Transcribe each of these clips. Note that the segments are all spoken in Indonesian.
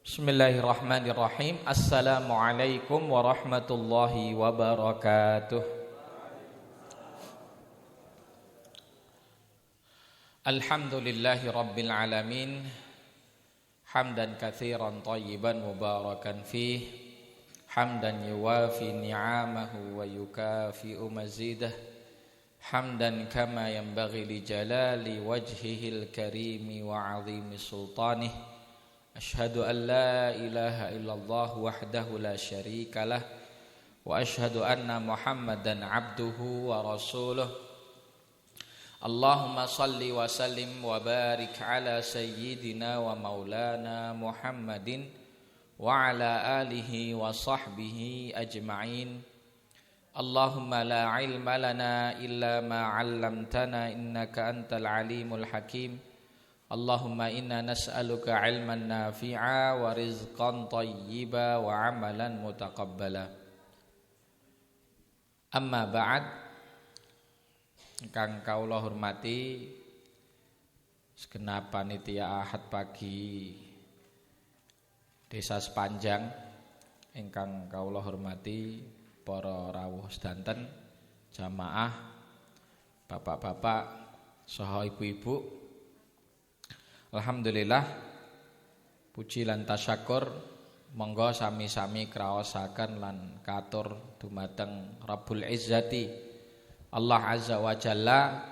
Bismillahirrahmanirrahim. Assalamualaikum warahmatullahi wabarakatuh. Alhamdulillahi rabbil alamin. Hamdan katsiran thayyiban mubarakan fih. Hamdan yuwafi ni'amahu wa yukafi'u mazidah. Hamdan kama yanbaghi li jalali wajhihil karimi wa 'azimi sultanih. Ashhadu an la ilaha illallah wahdahu la syarika lah wa ashhadu anna Muhammadan abduhu wa rasuluh. Allahumma salli wa sallim wa barik ala sayyidina wa maulana Muhammadin wa ala alihi wa sahbihi ajma'in. Allahumma la ilma lana illa ma 'allamtana innaka antal alimul hakim. Allahumma inna nas'aluka ilman nafi'a wa rizqan tayyiba wa amalan mutaqabbala. Amma ba'd, ingkang kawula hormati segenap panitia Ahad pagi Desa Sepanjang, ingkang kawula hormati para rawuh sedanten, jamaah, bapak-bapak saha ibu-ibu. Alhamdulillah, puji lan tasyakur monggo sami-sami kraosaken lan katur dumateng Rabbul Izzati Allah Azza wa Jalla,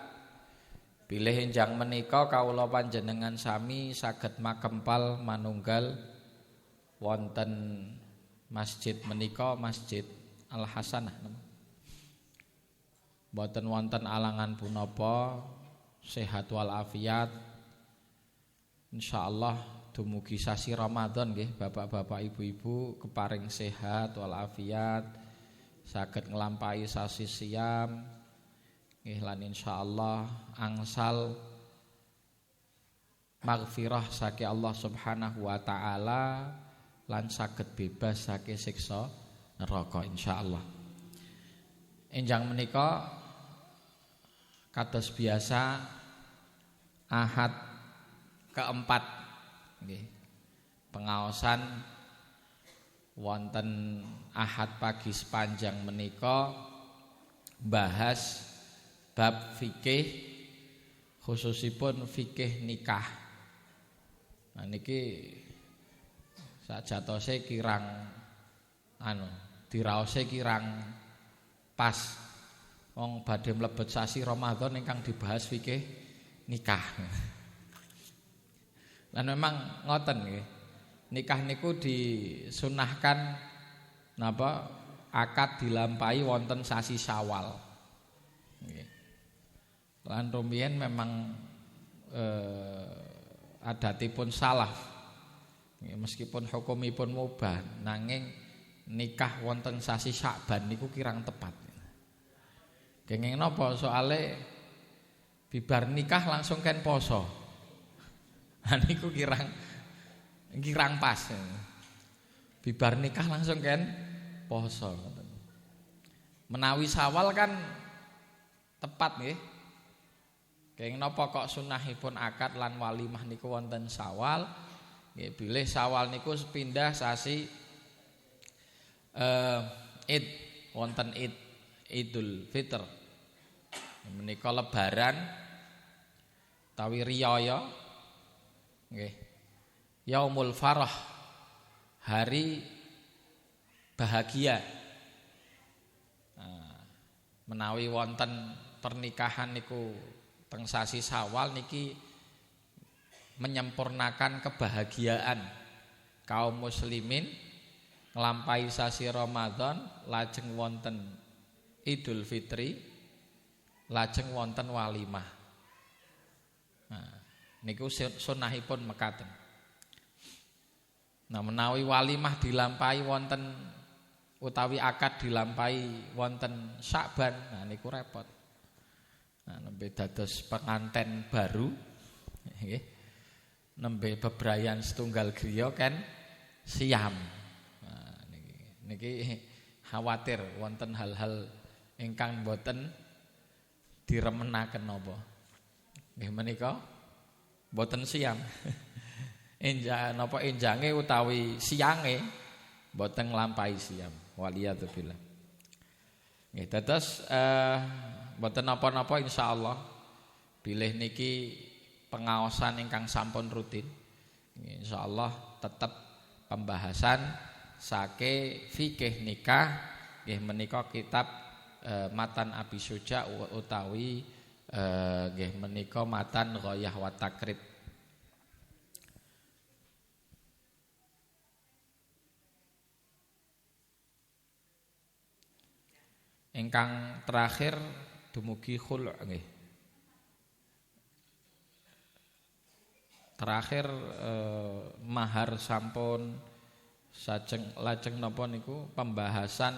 bilih enjang menika kawula panjenengan sami saged makempal manunggal wonten masjid menika, Masjid Al Hasanah. Mboten wonten alangan punapa, sehat wal afiat. Insyaallah dumugi sasi Ramadan nggih, bapak-bapak ibu-ibu keparing sehat walafiat, saged nglampahi sasi siam nggih, lan insyaallah angsal maghfirah saking Allah Subhanahu wa taala, lan saged bebas saking siksa neraka insyaallah. Enjang menika kados biasa Ahad keempat nggih, pengaosan wonten Ahad pagi sepanjang menika bahas bab fikih, khususipun fikih nikah. Nah niki sajatose kirang diraose kirang pas wong badhe mlebet sasi Ramadan ingkang dibahas fikih nikah. Dan memang ngoten nggih. Nikah niku disunahkan napa akad dilampahi wonten sasi Syawal. Nggih. Lan rumiyin memang adatipun salaf. Nggih, meskipun hukumipun mubah, nanging nikah wonten sasi Sya'ban niku kirang tepat. Kenging napa soale bibar nikah langsung ken poso. Niku kirang pas. Bibar nikah langsung kan poso. Menawi Syawal kan tepat nggih. Kenging napa kok sunahipun akad lan walimah niku wonten Syawal? Nggih, bilih Syawal niku pindah sasi Id, wonten Idul Fitr. Menika lebaran tawi riyaya nggih, Yaumul Farah, hari bahagia. Nah, menawi wonten pernikahan niku teng sasi Syawal niki menyempurnakan kebahagiaan kaum muslimin, nglampahi sasi Ramadan, lajeng wonten Idul Fitri, lajeng wonten walimah. Nah, niku sunahipun mekaten. Nah, menawi walimah dilampahi wonten utawi akad dilampahi wonten Sya'ban, nah niku repot. Nah, nembe dados penganten baru nggih. Nembe bebrayan setunggal griya kan siam. Nah, niki khawatir wonten hal-hal ingkang boten diremenaken napa. Nggih menika boten siam. Enjange utawi siange boten nglampahi siam. Waliyadzubillah. Nggih, dados boten napa-napa insyaallah bilih niki pengaosan ingkang sampun rutin. Insyaallah tetep pembahasan sake fikih nikah nggih menika kitab Matan Abi Syuja utawi nggih menika Matan Ghayah wa Takrib. Ingkang terakhir dumugi khulu' nggih. Terakhir mahar sampun lajeng napa niku pembahasan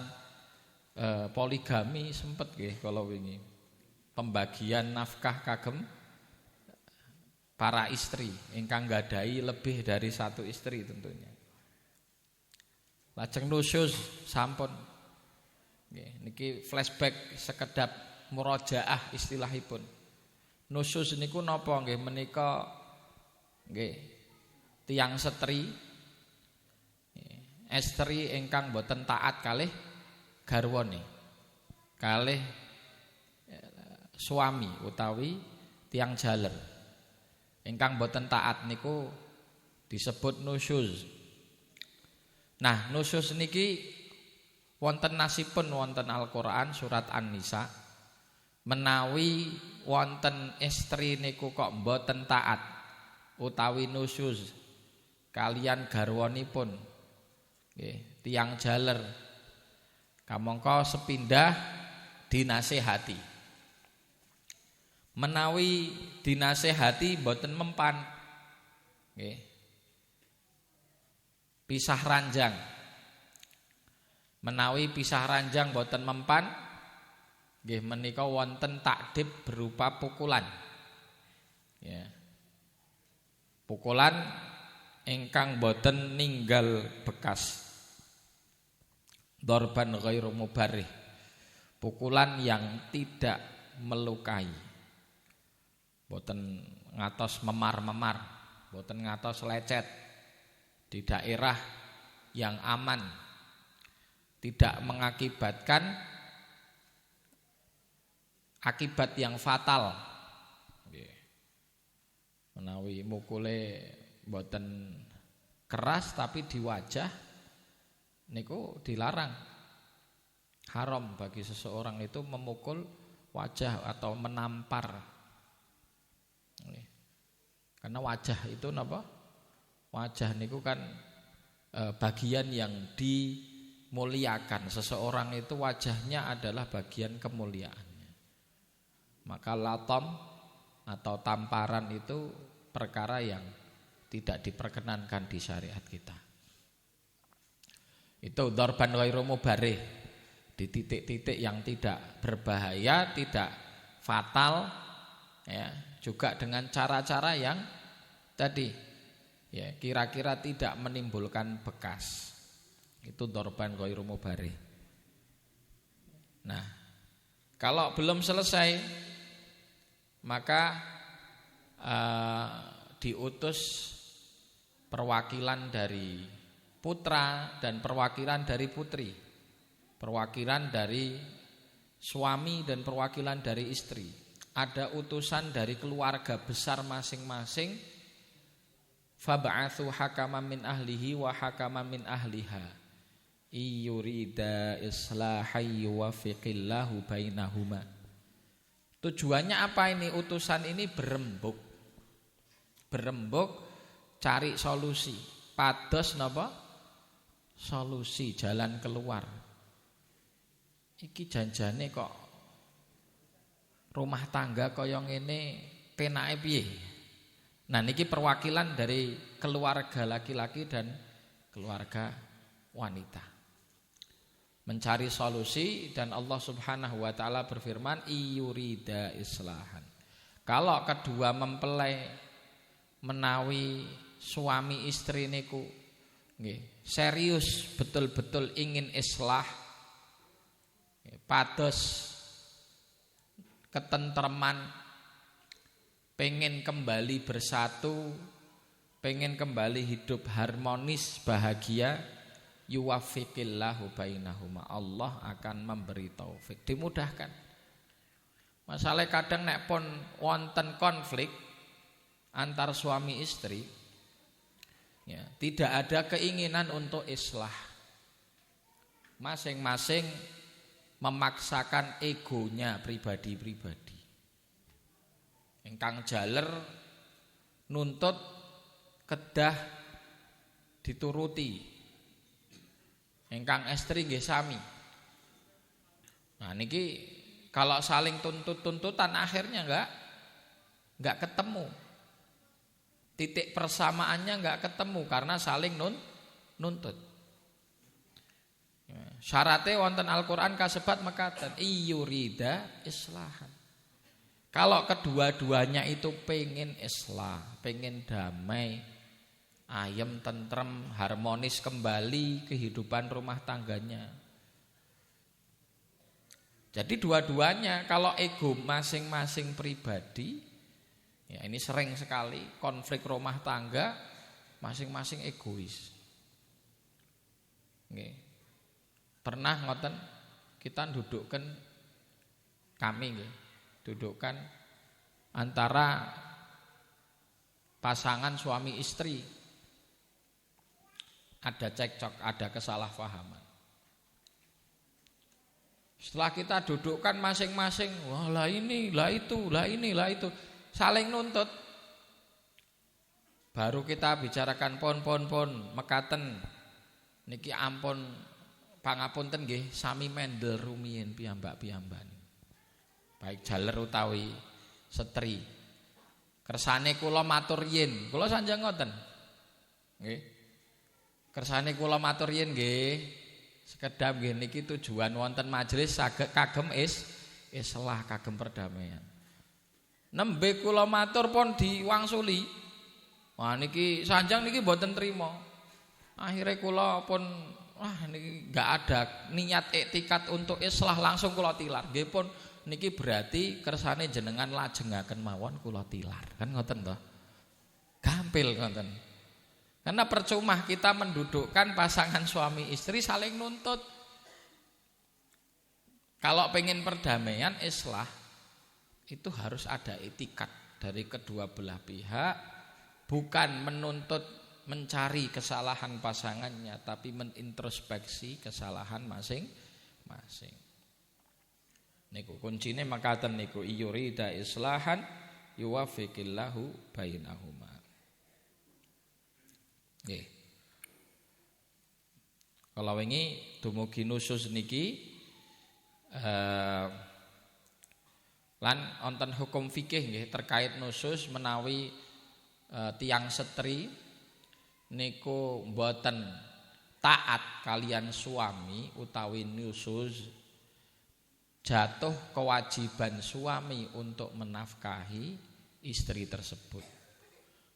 poligami sempet nggih kala wingi. Pembagian nafkah kagem para istri ingkang gadahi lebih dari satu istri tentunya. Lajeng nusyuz sampun niki flashback sekedap murajaah istilahipun. Nusyuz niku napa nggih menika nggih tiyang setri estri ingkang boten taat kalih garwane. Kalih suami utawi tiyang jaler. Ingkang boten taat niku disebut nusyuz. Nah, nusyuz niki wonten nasipun wonten Al-Qur'an surat An-Nisa menawi wonten istri niku kok mboten taat utawi nusyuz kalian garwanipun nggih tiyang jaler kamangka sepindah dinasehati. Menawi dinasehati mboten mempan nggih pisah ranjang. Menawi pisah ranjang boten mempan nggih menika wonten takdib berupa pukulan. Ya. Pukulan ingkang boten ninggal bekas. Dorban ghairu mubarrih. Pukulan yang tidak melukai. Boten ngatos memar-memar, boten ngatos lecet. Di daerah yang aman. Tidak mengakibatkan akibat yang fatal. Menawi mukule boten keras tapi di wajah niku dilarang. Haram bagi seseorang itu memukul wajah atau menampar. Karena wajah itu napa? Wajah niku kan bagian yang dimuliakan. Seseorang itu wajahnya adalah bagian kemuliaannya. Maka latom atau tamparan itu perkara yang tidak diperkenankan di syariat kita. Itu dzarban ghairu mubarrih, di titik-titik yang tidak berbahaya, tidak fatal, ya, juga dengan cara-cara yang tadi ya kira-kira tidak menimbulkan bekas. Itu dzarban ghairu mubarrih. Nah, kalau belum selesai maka diutus perwakilan dari putra dan perwakilan dari putri, perwakilan dari suami dan perwakilan dari istri. Ada utusan dari keluarga besar masing-masing. Fab'atsu hakaman min ahlihi wa hakaman min ahliha iyurida islahay yuwaffiqillahu bainahuma. Tujuannya apa ini? Utusan ini berembuk cari solusi, pados napa? Solusi, jalan keluar. Iki janjane kok rumah tangga kaya ngene penake piye? Nah niki perwakilan dari keluarga laki-laki dan keluarga wanita. Mencari solusi, dan Allah Subhanahu wa taala berfirman iyurida islahan. Kalau kedua mempelai menawi suami istri niku nggih serius betul-betul ingin islah, pados ketentreman, pengen kembali bersatu pengen kembali hidup harmonis, bahagia, yuwaffiqillahu bainahuma. Allah akan memberi taufik, dimudahkan. Masalah kadang nek pun wonten konflik antar suami istri, ya, tidak ada keinginan untuk islah. Masing-masing memaksakan egonya pribadi-pribadi. Ingkang jaler nuntut kedah dituruti. Ingkang estri nggih sami. Nah niki kalau saling tuntut-tuntutan akhirnya enggak ketemu. Titik persamaannya enggak ketemu karena saling nuntut. Syaratnya wonten Al-Qur'an kasebat mekaten iyurida islahan. Kalau kedua-duanya itu pengen islah, pengen damai, ayem, tentrem, harmonis kembali kehidupan rumah tangganya. Jadi dua-duanya kalau ego masing-masing pribadi, ya ini sering sekali konflik rumah tangga masing-masing egois. Nggih. Pernah ngoten kita dudukkan kami nggih, dudukkan antara pasangan suami istri. Ada cekcok, ada kesalahpahaman. Setelah kita dudukkan masing-masing, wah lah ini, lah itu, lah ini, lah itu, saling nuntut. Baru kita bicarakan pon mekaten niki ampun pangapunten nggih sami mendel rumiyin piyambak-piyamban. Baik jaler utawi setri. Kersane kula matur yen, kula sanjang ngoten. Nggih. Kersane kula matur yen nggih, sekedap nggih niki tujuan wonten majelis saged kagem islah kagem perdamaian. Nembe kula matur pun diwangsuli. Wah niki sanjang niki mboten trima. Akhire kula pun wah niki enggak ada niat iktikat untuk islah langsung kula tilar. Nggih pun niki berarti kersane jenengan lajengaken mawon kula tilar. Kan ngoten to? Gampil ngoten. Karena percuma kita mendudukkan pasangan suami istri saling nuntut. Kalau pengen perdamaian islah itu harus ada etikat dari kedua belah pihak, bukan menuntut mencari kesalahan pasangannya, tapi menintrospeksi kesalahan masing-masing. Niku kuncine makaten niku iyurida islahan yuwaffiqillahu bainahuma. Nggih. Kala wingi dumugi nusus niki lan wonten hukum fikih nggih terkait nusus menawi tiyang setri niku mboten taat kalian suami utawi nusus, jatuh kewajiban suami untuk menafkahi istri tersebut.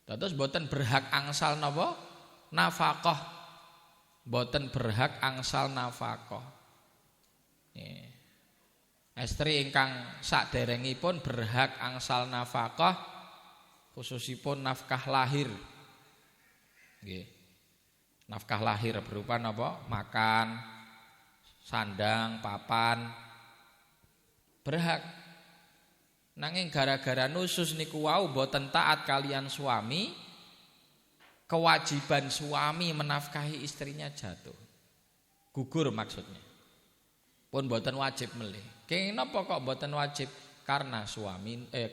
Terus mboten berhak angsal napa? Nafkah. Mboten berhak angsal nafkah. Istri ingkang saderengipun berhak angsal nafkah khususipun nafkah lahir. Nggih. Nafkah lahir berupa napa? Makan, sandang, papan. Berhak. Nanging gara-gara nusus niku wau mboten taat kalian suami, kewajiban suami menafkahi istrinya jatuh. Gugur maksudnya. Pun mboten wajib melih. Kenapa kok mboten wajib? Karena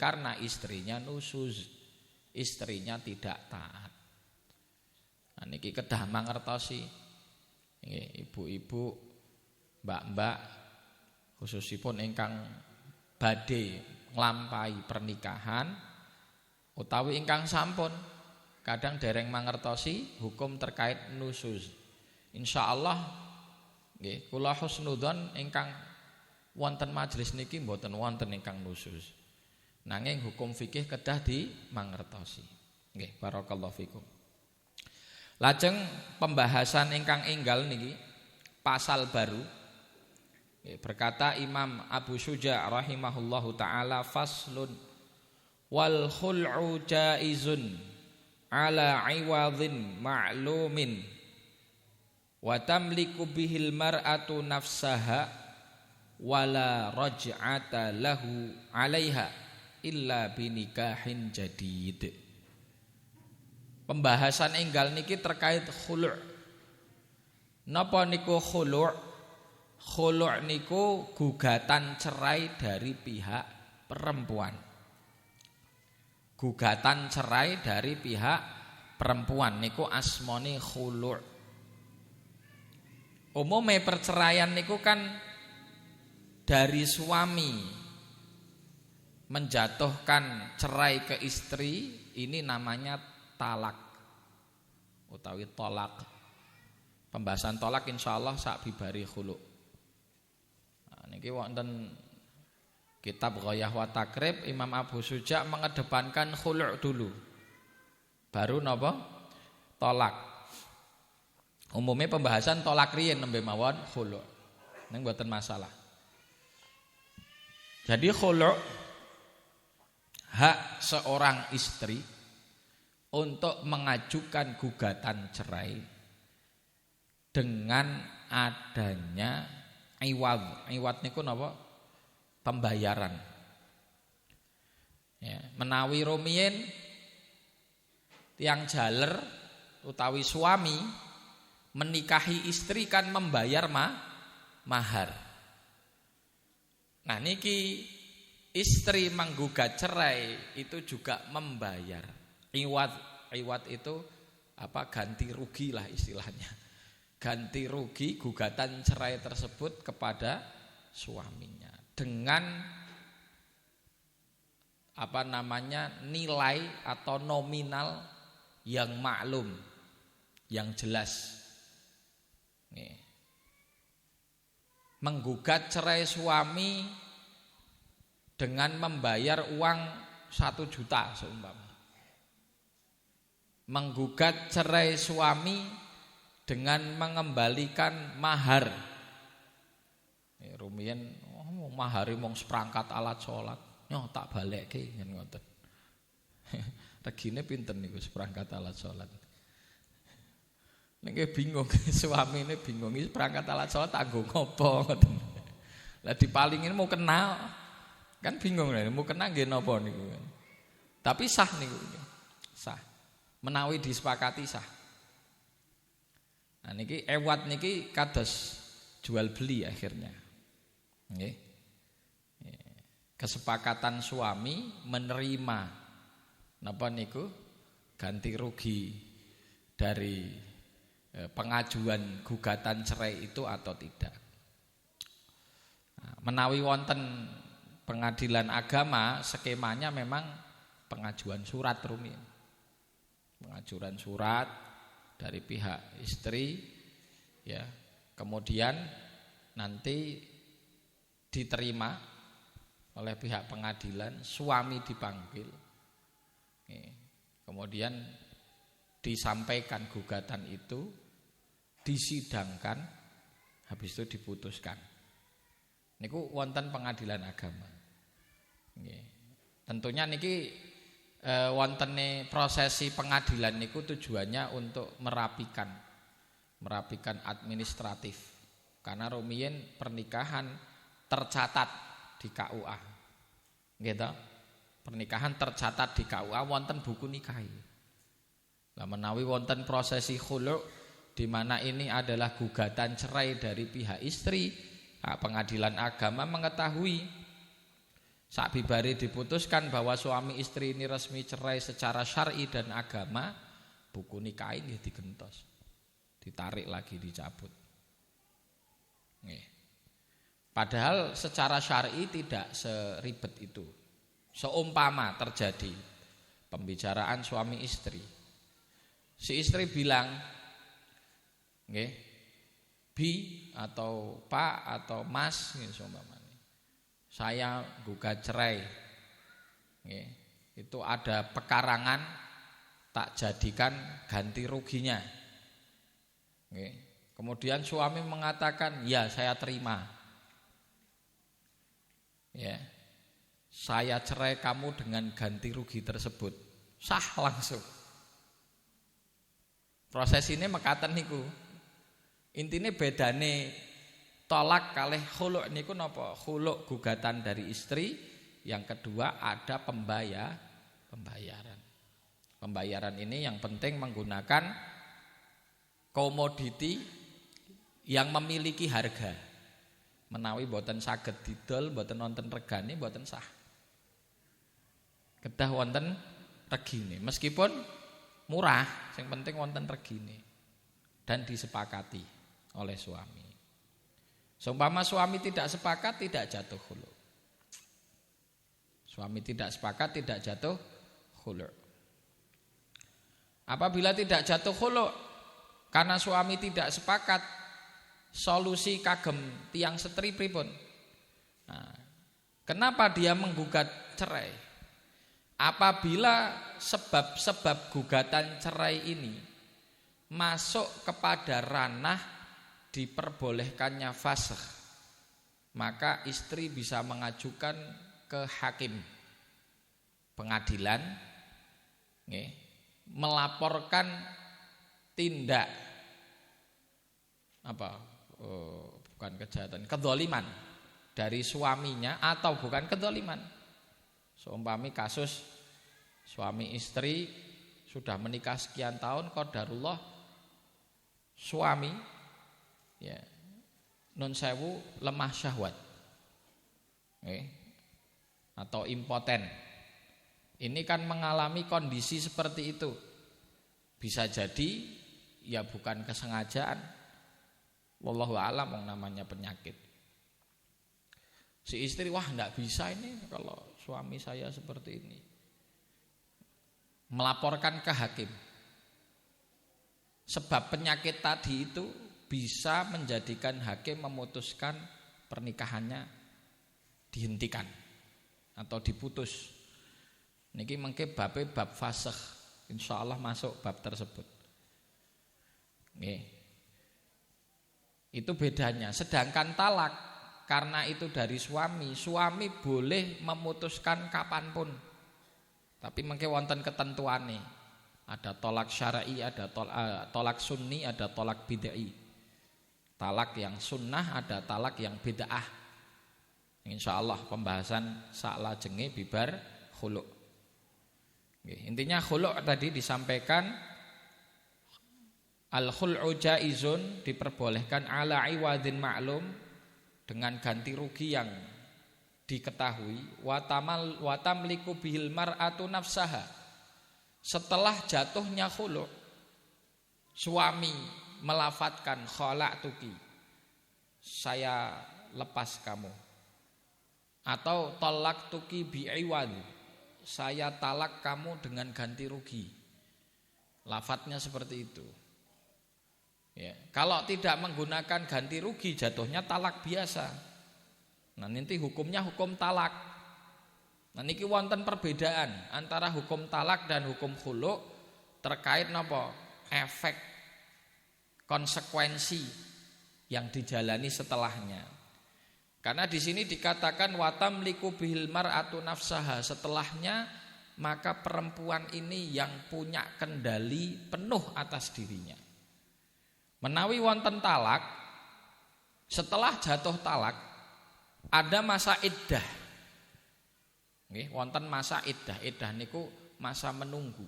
karena istrinya nusus. Istrinya tidak taat. Nah niki kedah mangertosi. Nggih, ibu-ibu, mbak-mbak khususipun ingkang badhe nglampahi pernikahan utawi ingkang sampun kadang dereng mangertosi hukum terkait nusus. Insyaallah nggih kula husnudzon ingkang wonten majelis niki mboten wonten ingkang nusus. Nanging hukum fikih kedah dimangertosi. Nggih, barakallahu fikum. Lajeng pembahasan ingkang enggal niki pasal baru. Berkata Imam Abu Syuja rahimahullahu taala faslun wal khul'u jaizun ala iwadhin ma'lumin wa tamliku bihil mar'atu nafsaha wala raj'ata lahu 'alaiha illa binikahin jadid. Pembahasan enggal niki terkait khulu'. Napa niku khulu'? Khulu' niku gugatan cerai dari pihak perempuan. Gugatan cerai dari pihak perempuan niku asmane khulu'. Umume perceraian niku kan dari suami menjatuhkan cerai ke istri, ini namanya talak utawi tolak. Pembahasan tolak insyaallah sak bibari khulu'. Nah, niki wonten kitab Ghayah wa Takrib, Imam Abu Suja mengedepankan khulu' dulu. Baru napa? Tolak. Umumnya pembahasan tolak riyen nembe mawon khulu'. Ning mboten masalah. Jadi khulu' hak seorang istri untuk mengajukan gugatan cerai dengan adanya iwad. Iwad niku napa? Pembayaran. Ya, menawi rumiyin tiang jaler utawi suami menikahi istri kan membayar mahar. Nah niki istri menggugat cerai itu juga membayar iwad. Iwad itu apa? Ganti rugi lah istilahnya. Ganti rugi gugatan cerai tersebut kepada suaminya dengan apa namanya nilai atau nominal yang maklum, yang jelas. Nih. Menggugat cerai suami dengan membayar uang 1 juta seumpama. Menggugat cerai suami dengan mengembalikan mahar. Rumiyin mahare mung seperangkat alat salat. Nyoh tak balekke ngene ngoten. Regine pinten niku seperangkat alat salat. Nek bingung suamine bingung iki seperangkat alat salat kanggo ngopo ngoten. Lah dipalingin mau kenal kan bingung lho mau kenal nggih napa niku. Tapi sah niku. Sah. Menawi disepakati sah. Nah niki ewat niki kados jual beli akhirnya. Nggih. Kesepakatan suami menerima napa niku ganti rugi dari pengajuan gugatan cerai itu atau tidak. Nah, menawi wonten pengadilan agama skemanya memang pengajuan surat rumiyin. Pengajuan surat dari pihak istri ya. Kemudian nanti diterima oleh pihak pengadilan, suami dipanggil. Kemudian disampaikan gugatan itu, disidangkan, habis itu diputuskan. Niku wonten pengadilan agama. Nggih. Tentunya niki wontene prosesi pengadilan niku tujuannya untuk merapikan administratif. Karena rumiyin pernikahan tercatat di KUA. Nggih ta? Pernikahan tercatat di KUA wonten buku nikahi. Lah menawi wonten prosesi khulu' di mana ini adalah gugatan cerai dari pihak istri, pengadilan agama mengetahui sakbibare diputuskan bahwa suami istri ini resmi cerai secara syar'i dan agama, buku nikah nggih digentos. Ditarik lagi, dicabut. Nggih. Padahal secara syar'i tidak seribet itu. Seumpama terjadi pembicaraan suami istri. Si istri bilang, nggih, Bi atau Pak atau Mas, nggih seumpamane. Saya gugat cerai. Nggih, itu ada pekarangan tak jadikan ganti ruginya. Nggih. Kemudian suami mengatakan, "Ya, saya terima." Ya. Saya cerai kamu dengan ganti rugi tersebut. Sah langsung. Proses ini mekaten niku. Intine bedane tolak kalih khulu' niku napa? Khulu' gugatan dari istri, yang kedua ada pembayaran. Pembayaran ini yang penting menggunakan komoditi yang memiliki harga. Menawi boten saged didol, boten wonten regane, boten sah. Kedah wonten regine. Meskipun murah, yang penting wonten regine dan disepakati oleh suami. Seumpama suami tidak sepakat, tidak jatuh khulu'. Suami tidak sepakat, tidak jatuh khulu'. Apabila tidak jatuh khulu' karena suami tidak sepakat, solusi kagem tiang setri pripun? Nah, kenapa dia menggugat cerai? Apabila sebab-sebab gugatan cerai ini masuk kepada ranah diperbolehkannya fasakh, maka istri bisa mengajukan ke hakim pengadilan, melaporkan tindak bukan kejahatan, kedzaliman dari suaminya, atau bukan kedzaliman. Seumpami kasus suami istri sudah menikah sekian tahun, qadarullah suami ya nun sewu lemah syahwat, atau impoten. Ini kan mengalami kondisi seperti itu. Bisa jadi ya bukan kesengajaan. Wallahu a'lam, namanya penyakit. Si istri, wah enggak bisa ini kalau suami saya seperti ini. Melaporkan ke hakim. Sebab penyakit tadi itu bisa menjadikan hakim memutuskan pernikahannya dihentikan atau diputus. Niki mengke bab fasakh, insyaallah masuk bab tersebut. Nggih. Itu bedanya. Sedangkan talak, karena itu dari suami, suami boleh memutuskan kapanpun. Tapi mengke wonten ketentuane. Ada tolak syar'i, ada tolak sunni, ada tolak bid'ah. Talak yang sunnah, ada talak yang bid'ah. Insyaallah pembahasan saklajenge bibar khulu'. Intinya khulu' tadi disampaikan, al-khul'u jaizun, diperbolehkan ala iwadin ma'lum, dengan ganti rugi yang diketahui, wa tamliku bihil mar'atu nafsaha. Setelah jatuhnya khulu', suami melafatkan khala'tuki, saya lepas kamu, atau talaqtuki bi'iwad, saya talak kamu dengan ganti rugi. Lafadznya seperti itu. Ya, kalau tidak menggunakan ganti rugi jatuhnya talak biasa. Nah, nanti hukumnya hukum talak. Nah, niki wonten perbedaan antara hukum talak dan hukum khulu' terkait napa? Efek konsekuensi yang dijalani setelahnya. Karena di sini dikatakan watamliku bihil mar'atu nafsaha, setelahnya maka perempuan ini yang punya kendali penuh atas dirinya. Menawi wonten talak, setelah jatuh talak ada masa iddah. Nggih, wonten masa iddah. Iddah niku masa menunggu.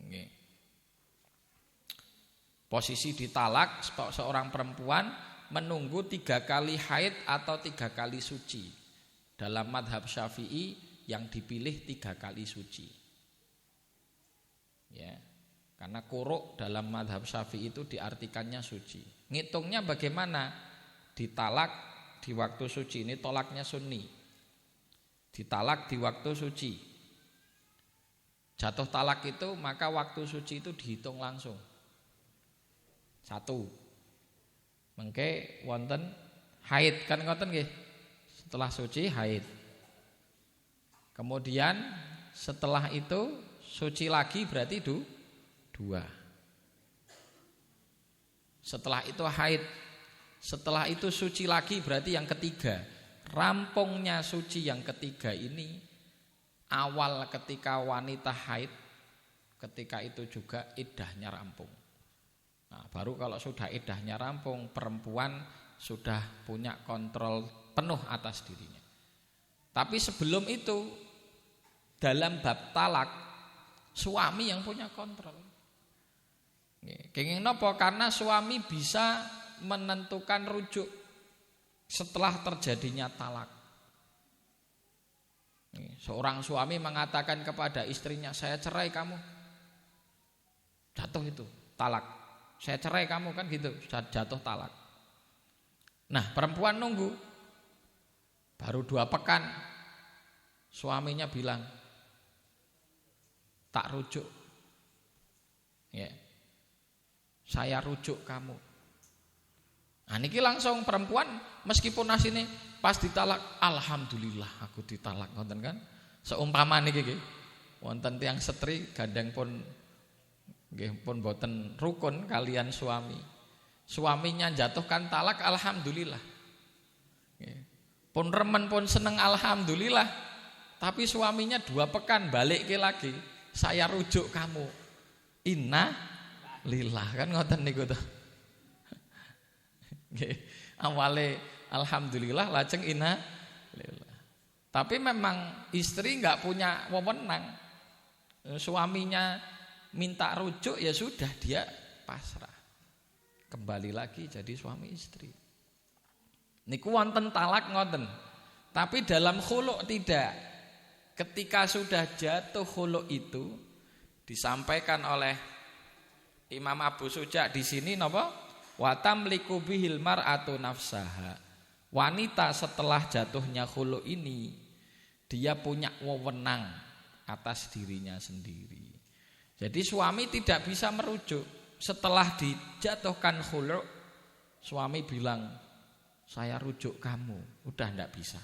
Nggih. Posisi ditalak seorang perempuan menunggu 3 kali haid atau 3 kali suci. Dalam madhab Syafi'i yang dipilih 3 kali suci. Ya. Karena quru' dalam madhab Syafi'i itu diartikannya suci. Ngitungnya bagaimana? Ditalak di waktu suci, ini tolaknya sunni. Ditalak di waktu suci. Jatuh talak itu maka waktu suci itu dihitung langsung. 1. Mengke wonten haid, kan ngoten nggih. Setelah suci haid. Kemudian setelah itu suci lagi berarti 2. Setelah itu haid. Setelah itu suci lagi berarti yang ketiga. Rampungnya suci yang ketiga ini awal ketika wanita haid ketika itu juga iddahnya rampung. Nah, baru kalau sudah iddahnya rampung, perempuan sudah punya kontrol penuh atas dirinya. Tapi sebelum itu, dalam bab talak, suami yang punya kontrol. Kenging nopo? Karena suami bisa menentukan rujuk setelah terjadinya talak. Seorang suami mengatakan kepada istrinya, saya cerai kamu. Jatuh itu, talak. Saya cerai kamu, kan gitu, jatuh talak. Nah, perempuan nunggu. Baru 2 pekan suaminya bilang, tak rujuk. Ya. Saya rujuk kamu. Nah, niki langsung perempuan meskipun asine pas ditalak, alhamdulillah aku ditalak, ngoten kan? Seumpama niki nggih, wonten tiyang setri gandeng pun nggih pun boten rukun kalian suami. Suaminya jatuhkan talak, alhamdulillah. Nggih. Pun remen pun seneng, alhamdulillah. Tapi suaminya 2 pekan balik lagi, saya rujuk kamu. Inna lillah, kan ngoten niku to. Nggih. Awale alhamdulillah, lajeng inna lillah. Tapi memang istri enggak punya wewenang. Suaminya minta rujuk, ya sudah, dia pasrah. Kembali lagi jadi suami istri. Niku wonten talak ngoten. Tapi dalam khulu' tidak. Ketika sudah jatuh khulu' itu disampaikan oleh Imam Abu Suja di sini napa? Wa tamliku bihil mar'atu nafsaha. Wanita setelah jatuhnya khulu' ini dia punya wewenang atas dirinya sendiri. Jadi suami tidak bisa merujuk. Setelah dijatuhkan khulu', suami bilang, saya rujuk kamu, udah ndak bisa.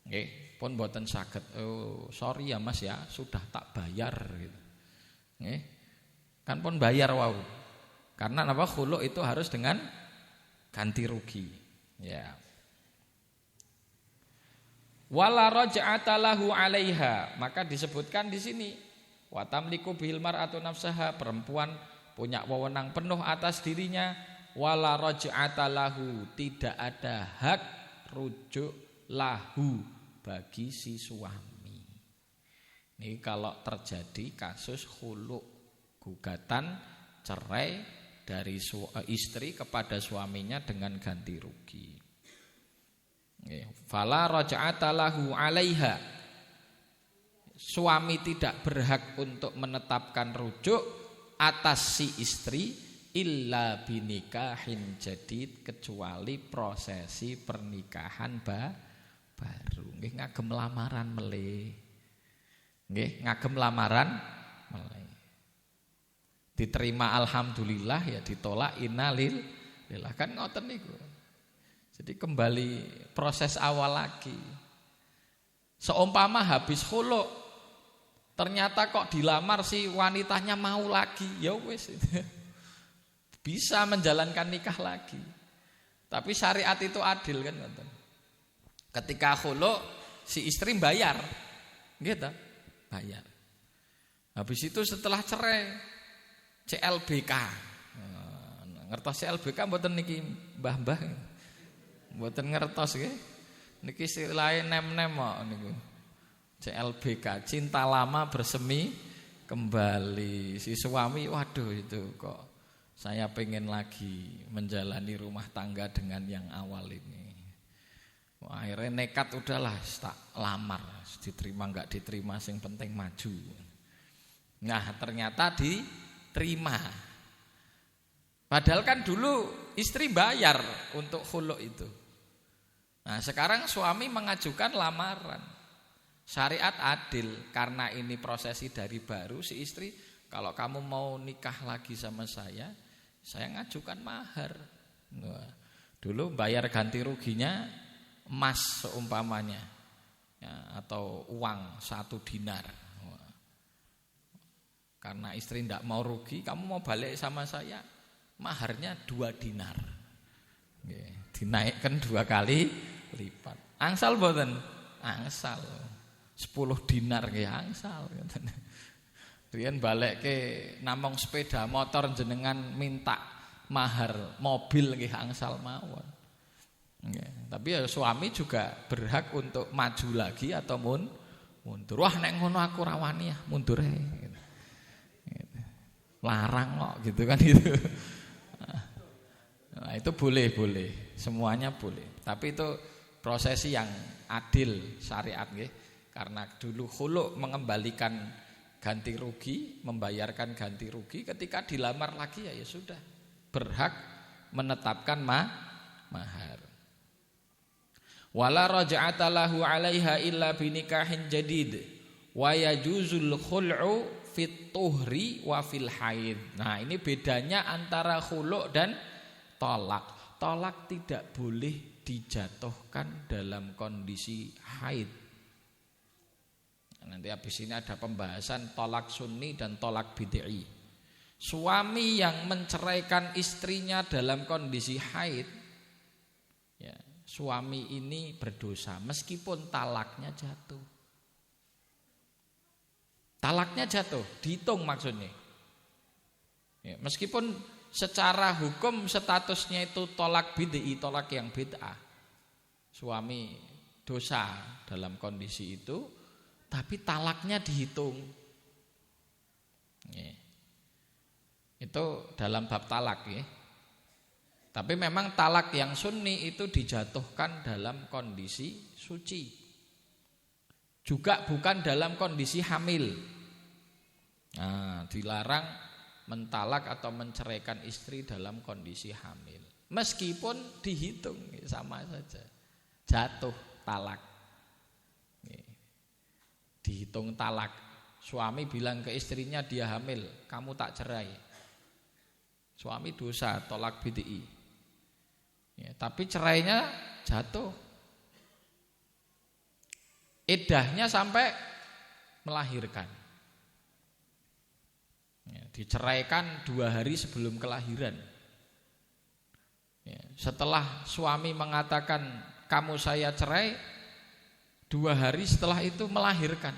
Nggih, pun mboten saged. Oh, sorry ya Mas ya, sudah tak bayar gitu. Nggih. Kan pun bayar wau. Karena apa? Khulu' itu harus dengan ganti rugi. Ya. Wala raj'ata lahu 'alaiha, maka disebutkan di sini wa tamliku bil mar'atu nafsaha, perempuan punya wewenang penuh atas dirinya. Wala raj'ata lahu, tidak ada hak rujuk lahu bagi si suami. Ini kalau terjadi kasus khulu', gugatan cerai dari istri kepada suaminya dengan ganti rugi. Fala raj'ata lahu 'alaiha. Suami tidak berhak untuk menetapkan rujuk atas si istri illa binikahin jadid, kecuali prosesi pernikahan baru. Nggih, ngagem lamaran melih. Nggih, ngagem lamaran melih. Diterima alhamdulillah, ya ditolak innalillah, kan ngoten niku. Jadi kembali proses awal lagi. Seumpama habis khulu', ternyata kok dilamar si wanitanya mau lagi, ya wis. Bisa menjalankan nikah lagi. Tapi syariat itu adil kan, ngoten. Ketika khulu' si istri bayar. Gitu, bayar. Habis itu setelah cerai CLBK. Ngertos CLBK mboten niki mbah-mbah. Mboten ngertos nggih. Niki istilahé nem-nem kok niku. CLBK, cinta lama bersemi kembali. Si suami, waduh itu kok saya pengen lagi menjalani rumah tangga dengan yang awal ini. Wah, akhirnya nekat, udahlah tak lamar, diterima enggak diterima sing penting maju. Nah, ternyata diterima. Padahal kan dulu istri bayar untuk khulu' itu. Nah, sekarang suami mengajukan lamaran. Syariat adil, karena ini prosesi dari baru, si istri, kalau kamu mau nikah lagi sama saya ngajukan mahar. Nah, dulu bayar ganti ruginya emas seumpamanya, ya, atau uang 1 dinar. Wah. Karena istri tidak mau rugi, kamu mau balik sama saya, maharnya 2 dinar. Dinaikkan 2 kali lipat. Angsal mboten? Angsal. 10 dinar nggih angsal. Riyen balekke namung sepeda motor jenengan minta mahar mobil nggih angsal mawon. Nggih, tapi ya suami juga berhak untuk maju lagi atau mundur. Wah nek ngono aku ra wani ya, mundur ae. Gitu. Larang kok gitu kan itu. Nah, itu boleh, semuanya boleh. Tapi itu prosesi yang adil syariat nggih. Karena dulu khulu mengembalikan ganti rugi, membayarkan ganti rugi, ketika dilamar lagi ya sudah berhak menetapkan mahar. Wala raj'ata lahu 'alaiha illa binikahin jadid wa yajuzul khul'u fit tuhri wa fil haid. Nah, ini bedanya antara khulu' dan tolak. Tolak tidak boleh dijatuhkan dalam kondisi haid. Nanti habis ini ada pembahasan tolak sunni dan tolak bid'i. Suami yang menceraikan istrinya dalam kondisi haid, ya, suami ini berdosa meskipun talaknya jatuh. Talaknya jatuh, dihitung maksudnya. Ya, meskipun secara hukum statusnya itu tolak bid'i, tolak yang bid'ah. Suami dosa dalam kondisi itu, tapi talaknya dihitung. Ya. Itu dalam bab talak ya. Tapi memang talak yang sunni itu dijatuhkan dalam kondisi suci. Juga bukan dalam kondisi hamil. Nah, dilarang mentalak atau menceraikan istri dalam kondisi hamil. Meskipun dihitung sama saja. Jatuh talak. Dihitung talak. Suami bilang ke istrinya dia hamil, kamu tak cerai. Suami dosa, tolak bid'i. Ya, tapi cerainya jatuh. Iddahnya sampai melahirkan. Ya, diceraikan 2 hari sebelum kelahiran. Ya, setelah suami mengatakan kamu saya cerai, 2 hari setelah itu melahirkan.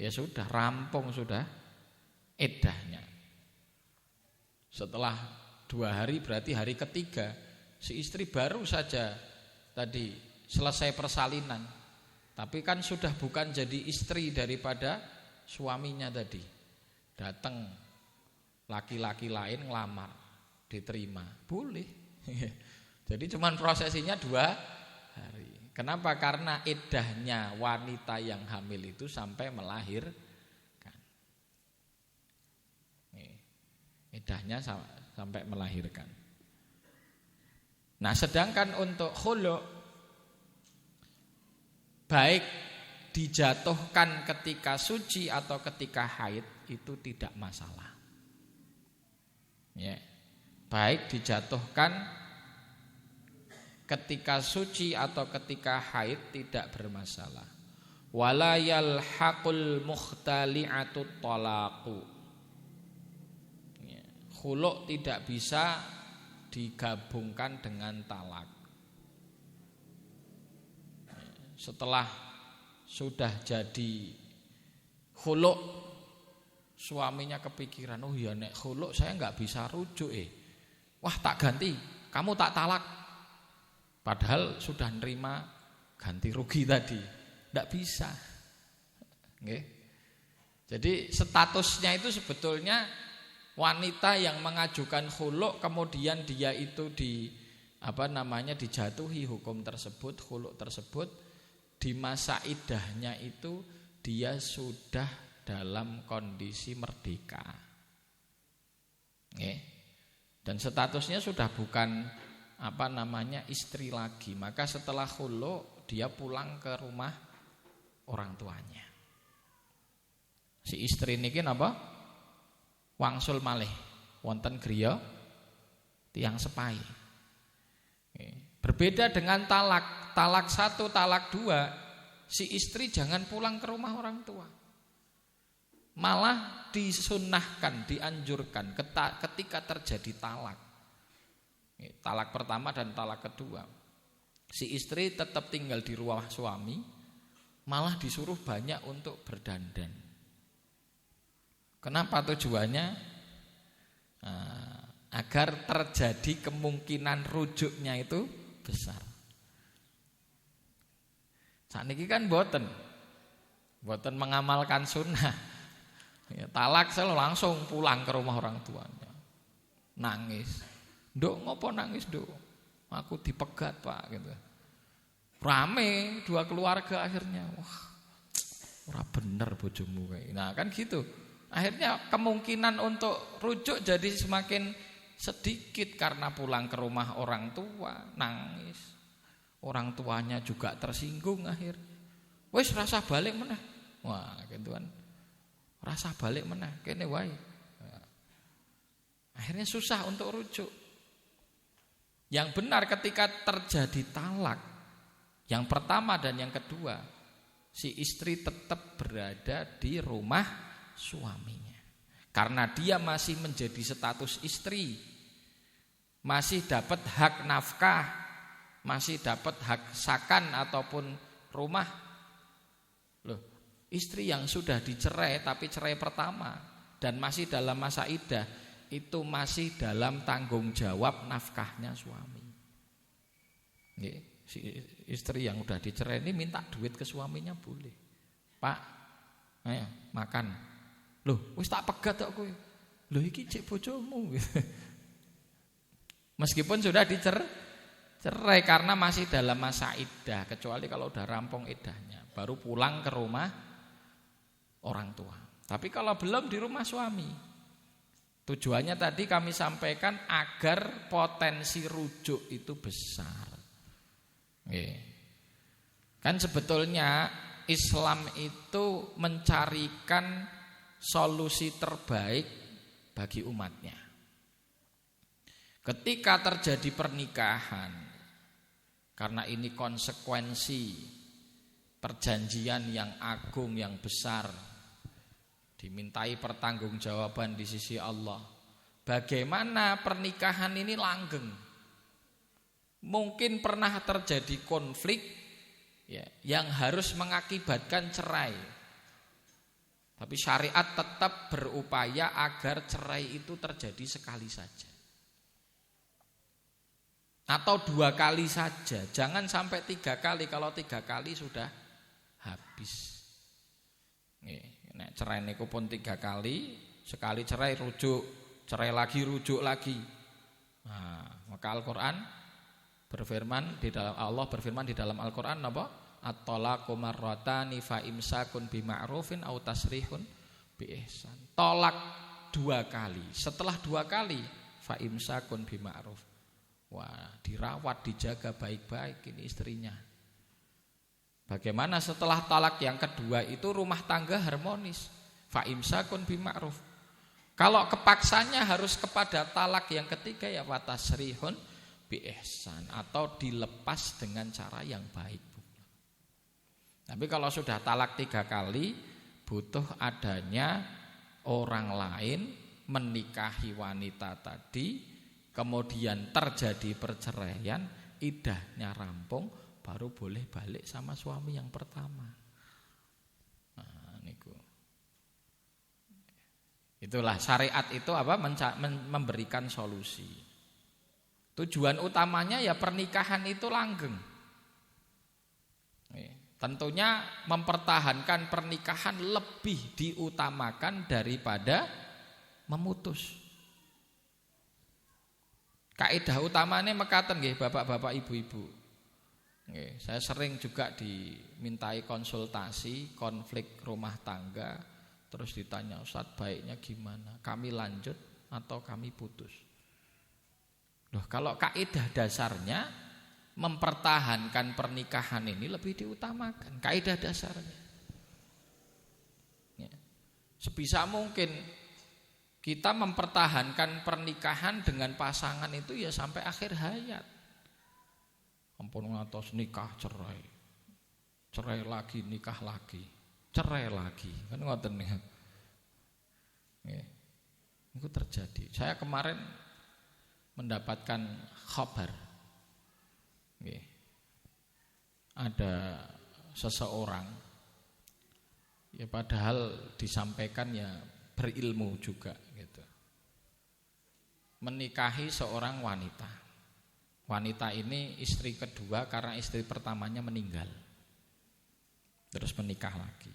Ya sudah, rampung sudah iddahnya. Setelah 2 hari berarti hari ketiga, si istri baru saja tadi selesai persalinan. Tapi kan sudah bukan jadi istri daripada suaminya tadi. Datang laki-laki lain ngelamar, diterima. Boleh. Jadi cuman prosesinya 2 hari. Kenapa? Karena iddahnya wanita yang hamil itu sampai melahirkan. Iddahnya sampai melahirkan. Nah, sedangkan untuk khulu' baik dijatuhkan ketika suci atau ketika haid itu tidak masalah. Ya. Baik dijatuhkan ketika suci atau ketika haid tidak bermasalah. Wala yalhaqul mukhtali'atut talaqu. Khulu' tidak bisa digabungkan dengan talak. Setelah sudah jadi khulu', suaminya kepikiran, oh ya nek khulu' saya enggak bisa rujuk Wah tak ganti, kamu tak talak. Padahal sudah nerima ganti rugi tadi, tidak bisa. Okay. Jadi statusnya itu sebetulnya wanita yang mengajukan khulu' kemudian dia itu dijatuhi hukum tersebut, khulu' tersebut, di masa iddahnya itu dia sudah dalam kondisi merdeka. Okay. Dan statusnya sudah bukan istri lagi. Maka setelah khulu' dia pulang ke rumah orang tuanya. Si istri niki napa? Wangsul malih wonten griya tiyang sepai. Berbeda dengan talak. Talak 1, talak 2, si istri jangan pulang ke rumah orang tua. Malah disunnahkan, dianjurkan ketika terjadi talak. Talak pertama dan talak kedua, si istri tetap tinggal di rumah suami, malah disuruh banyak untuk berdandan. Kenapa tujuannya? Nah, agar terjadi kemungkinan rujuknya itu besar. Saniki kan boten mengamalkan sunnah. Ya, talak selalu langsung pulang ke rumah orang tuanya. Nangis. Nduk ngopo nangis, Nduk? Aku dipegat, Pak, gitu. Rame dua keluarga akhirnya. Wah, ora bener bojomu kayak. Nah, kan gitu. Akhirnya kemungkinan untuk rujuk jadi semakin sedikit karena pulang ke rumah orang tua, nangis. Orang tuanya juga tersinggung akhirnya. Wis rasa balik meneh. Wah, gitu kan. Rasa balik meneh kene wae. Akhirnya susah untuk rujuk. Yang benar ketika terjadi talak, yang pertama dan yang kedua, si istri tetap berada di rumah suaminya. Karena dia masih menjadi status istri, masih dapat hak nafkah, masih dapat hak sakan ataupun rumah. Loh, istri yang sudah dicerai tapi cerai pertama dan masih dalam masa iddah, itu masih dalam tanggung jawab nafkahnya suami. Si istri yang udah dicerai ini minta duit ke suaminya boleh. Pak, ayo makan. Loh, wis tak pegat kok kowe. Loh iki cek bojomu. Meskipun sudah dicerai karena masih dalam masa iddah, kecuali kalau udah rampung iddahnya, baru pulang ke rumah orang tua. Tapi kalau belum di rumah suami, tujuannya tadi kami sampaikan agar potensi rujuk itu besar. Kan sebetulnya Islam itu mencarikan solusi terbaik bagi umatnya. Ketika terjadi pernikahan, karena ini konsekuensi perjanjian yang agung, yang besar, dimintai pertanggungjawaban di sisi Allah. Bagaimana pernikahan ini langgeng? Mungkin pernah terjadi konflik ya, yang harus mengakibatkan cerai. Tapi syariat tetap berupaya agar cerai itu terjadi sekali saja. Atau 2 kali saja, jangan sampai 3 kali. Kalau 3 kali sudah habis. Nek cerai niku pun 3 kali, sekali cerai rujuk, cerai lagi rujuk lagi. Nah, maka Al-Qur'an berfirman di dalam Allah berfirman di dalam Al-Qur'an apa? At-talaqu marratani fa imsakun bima'rufin aw tasrihun bi ihsan. Tolak 2 kali. Setelah 2 kali fa imsakun bima'ruf. Wah, dirawat, dijaga baik-baik ini istrinya. Bagaimana setelah talak yang kedua itu rumah tangga harmonis. Fa imsakun bima'ruf. Kalau kepaksanya harus kepada talak yang ketiga ya wa tasrihun bi ihsan, atau dilepas dengan cara yang baik. Tapi kalau sudah talak 3 kali, butuh adanya orang lain menikahi wanita tadi, kemudian terjadi perceraian, iddahnya rampung, baru boleh balik sama suami yang pertama. Nah, niku. Itulah syariat itu apa? Memberikan solusi. Tujuan utamanya ya pernikahan itu langgeng. Tentunya mempertahankan pernikahan lebih diutamakan daripada memutus. Kaidah utamanya mekaten nggih bapak-bapak ibu-ibu. Nggih, saya sering juga dimintai konsultasi konflik rumah tangga, terus ditanya, "Ustaz, baiknya gimana? Kami lanjut atau kami putus?" Loh, kalau kaidah dasarnya mempertahankan pernikahan ini lebih diutamakan, kaidah dasarnya. Ya. Sebisa mungkin kita mempertahankan pernikahan dengan pasangan itu ya sampai akhir hayat. Ampun ngatos nikah cerai, cerai lagi nikah lagi, cerai lagi, kan ngoten nih. Ya. Itu terjadi. Saya kemarin mendapatkan kabar. Ada seseorang ya padahal disampaikan ya berilmu juga gitu. Menikahi seorang wanita. Wanita ini istri kedua karena istri pertamanya meninggal. Terus menikah lagi.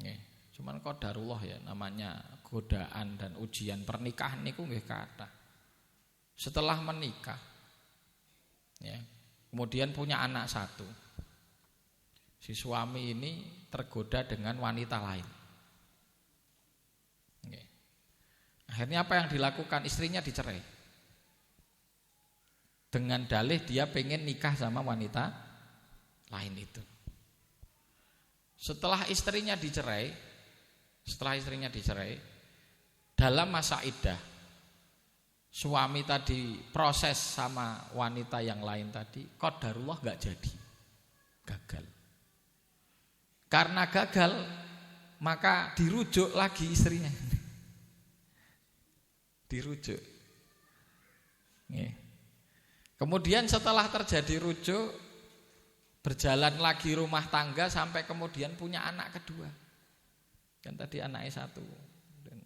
Nggih. Cuman qadarullah ya, namanya godaan dan ujian pernikahan niku nggih kathah. Setelah menikah ya, kemudian punya anak satu. Si suami ini tergoda dengan wanita lain. Oke. Akhirnya apa yang dilakukan? Istrinya dicerai. Dengan dalih dia pengen nikah sama wanita lain itu. Setelah istrinya dicerai, dalam masa iddah, suami tadi proses sama wanita yang lain tadi, qadarullah enggak jadi. Gagal. Karena gagal, maka dirujuk lagi istrinya. Dirujuk. Nih. Kemudian setelah terjadi rujuk, berjalan lagi rumah tangga sampai kemudian punya anak kedua. Kan tadi anaknya satu. Dan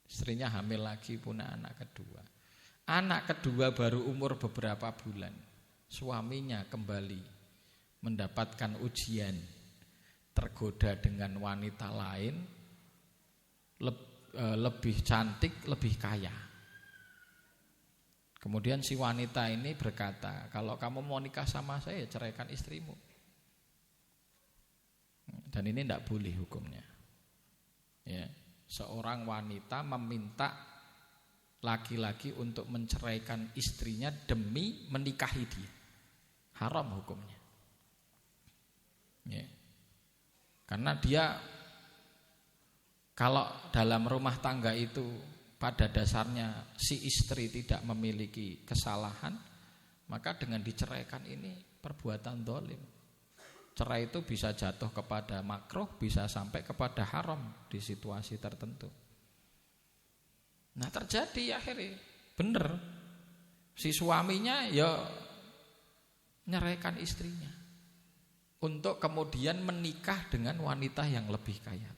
istrinya hamil lagi, punya anak kedua. Anak kedua baru umur beberapa bulan. Suaminya kembali mendapatkan ujian. Tergoda dengan wanita lain, lebih cantik, lebih kaya. Kemudian si wanita ini berkata, kalau kamu mau nikah sama saya, ceraikan istrimu. Dan ini tidak boleh hukumnya. Ya, seorang wanita meminta laki-laki untuk menceraikan istrinya demi menikahi dia, haram hukumnya. Ya. Karena dia kalau dalam rumah tangga itu pada dasarnya si istri tidak memiliki kesalahan, maka dengan diceraikan ini perbuatan zalim. Cerai itu bisa jatuh kepada makruh, bisa sampai kepada haram di situasi tertentu. Nah terjadi akhirnya, bener si suaminya ya nyeraikan istrinya untuk kemudian menikah dengan wanita yang lebih kaya.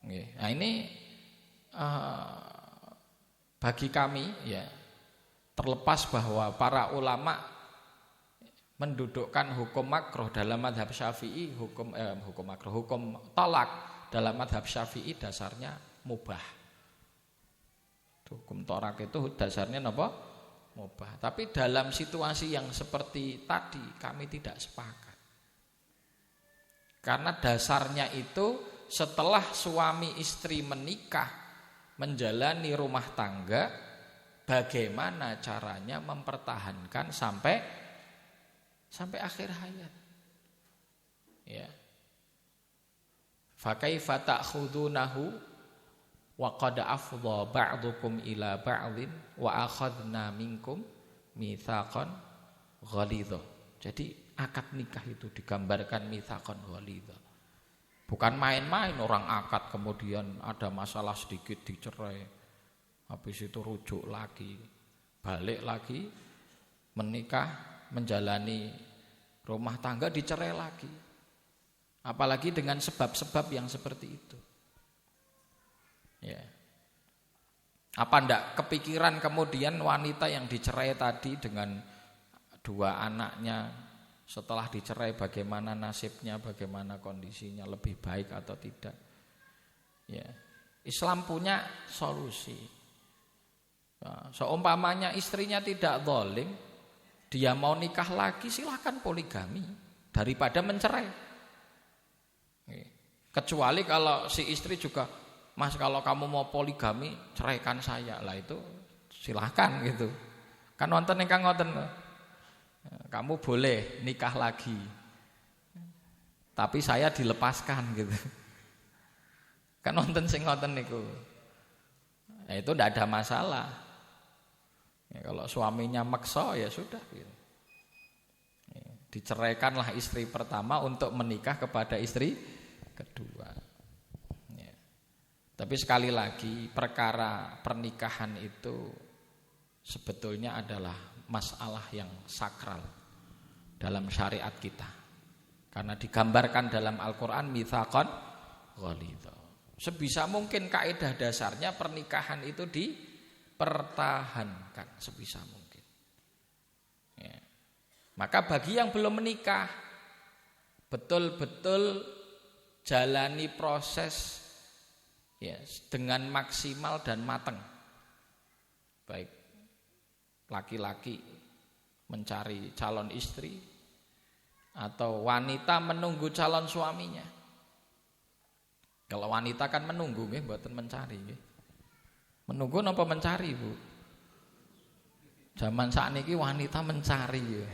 Nah ini bagi kami ya, terlepas bahwa para ulama mendudukkan hukum makruh dalam mazhab Syafi'i, hukum makruh, hukum talak dalam mazhab Syafi'i dasarnya mubah. Hukum talak itu dasarnya apa? Mubah. Tapi dalam situasi yang seperti tadi kami tidak sepakat. Karena dasarnya itu setelah suami istri menikah, menjalani rumah tangga, bagaimana caranya mempertahankan sampai akhir hayat. Ya. Fa kaifa ta'khudunahu wa qad afdha ba'dukum ila ba'din wa akhadna minkum mitsaqan ghalidha. Jadi akad nikah itu digambarkan mitsaqan ghalidha. Bukan main-main orang akad kemudian ada masalah sedikit dicerai, habis itu rujuk lagi, balik lagi, menikah, menjalani rumah tangga, dicerai lagi. Apalagi dengan sebab-sebab yang seperti itu. Ya. Apa ndak kepikiran kemudian wanita yang dicerai tadi dengan dua anaknya, setelah dicerai bagaimana nasibnya, bagaimana kondisinya, lebih baik atau tidak. Ya. Islam punya solusi. Nah, seumpamanya istrinya tidak zalim, dia mau nikah lagi, silakan poligami daripada mencerai. Kecuali kalau si istri juga, Mas kalau kamu mau poligami ceraikan saya, lah itu silakan gitu. Kan wonten ingkang ngoten. Kamu boleh nikah lagi, tapi saya dilepaskan gitu. Kan wonten sing ngoten niku. Ya itu ndak ada masalah. Ya, kalau suaminya maksa ya sudah gitu. Ya, diceraikanlah istri pertama untuk menikah kepada istri kedua. Ya. Tapi sekali lagi perkara pernikahan itu sebetulnya adalah masalah yang sakral dalam syariat kita. Karena digambarkan dalam Al-Qur'an mitsaqan ghalidha. Sebisa mungkin kaidah dasarnya pernikahan itu dipertahankan sebisa mungkin. Ya. Maka bagi yang belum menikah, betul-betul jalani proses ya dengan maksimal dan matang. Baik laki-laki mencari calon istri atau wanita menunggu calon suaminya. Kalau wanita kan menunggu nggih, mboten mencari nggih. Menunggu napa mencari, Bu? Zaman sakniki wanita mencari ya.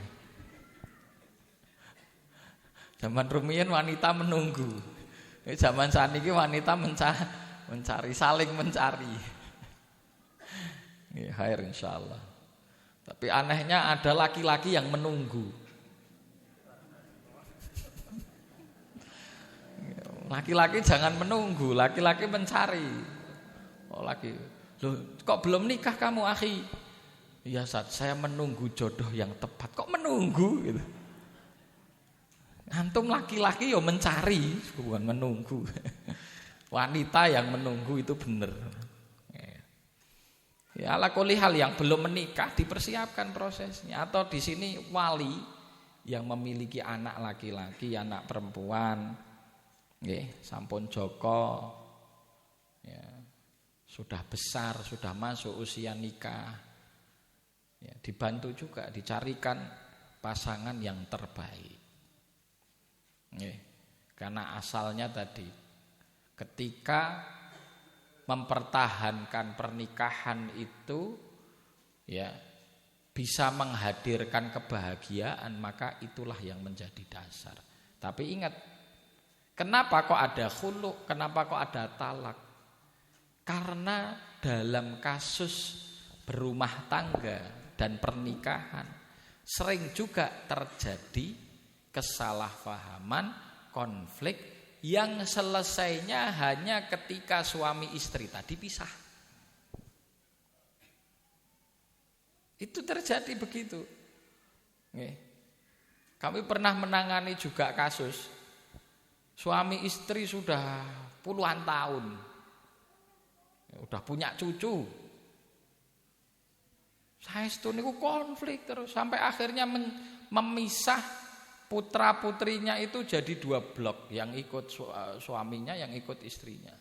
Zaman rumiyin wanita menunggu. Zaman sakniki wanita mencari, saling mencari. Ya, khair insyaallah. Tapi anehnya ada laki-laki yang menunggu. Laki-laki jangan menunggu, laki-laki mencari. Oh laki, loh kok belum nikah kamu akhi? Iya Ustaz, saya menunggu jodoh yang tepat. Kok menunggu gitu? Antum laki-laki yo mencari, bukan menunggu. Wanita yang menunggu itu benar. Ya ala kulli hal yang belum menikah dipersiapkan prosesnya, atau di sini wali yang memiliki anak laki-laki, anak perempuan. Nggih, sampun Joko ya, sudah besar, sudah masuk usia nikah. Ya, dibantu juga dicarikan pasangan yang terbaik. Nggih, karena asalnya tadi ketika mempertahankan pernikahan itu ya bisa menghadirkan kebahagiaan, maka itulah yang menjadi dasar. Tapi ingat, kenapa kok ada khulu? Kenapa kok ada talak? Karena dalam kasus berumah tangga dan pernikahan sering juga terjadi kesalahpahaman, konflik yang selesainya hanya ketika suami istri tadi pisah. Itu terjadi begitu. Kami pernah menangani juga kasus suami istri sudah puluhan tahun, udah punya cucu. Saestu niku konflik terus sampai akhirnya memisah, putra-putrinya itu jadi 2 blok, yang ikut suaminya, yang ikut istrinya.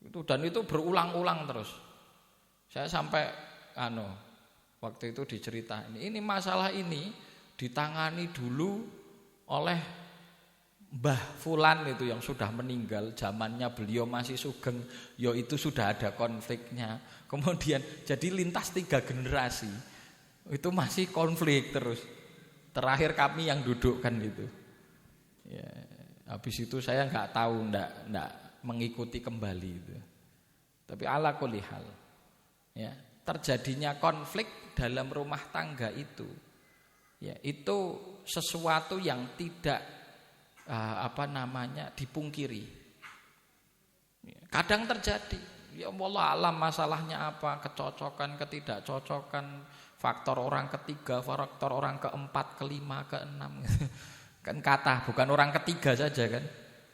Dan itu berulang-ulang terus. Saya sampai waktu itu diceritain, ini masalah ini ditangani dulu oleh Mbah Fulan itu yang sudah meninggal, zamannya beliau masih sugeng, itu sudah ada konfliknya. Kemudian jadi lintas 3 generasi, itu masih konflik terus. Terakhir kami yang dudukkan gitu. Ya, habis itu saya nggak tahu, nggak mengikuti kembali itu. Tapi ala kulli hal, ya terjadinya konflik dalam rumah tangga itu. Ya, itu sesuatu yang tidak dipungkiri. Kadang terjadi. Ya Allah alam masalahnya apa? Kecocokan, ketidakcocokan, faktor orang ketiga, faktor orang keempat, kelima, keenam. Kan kata, bukan orang ketiga saja kan.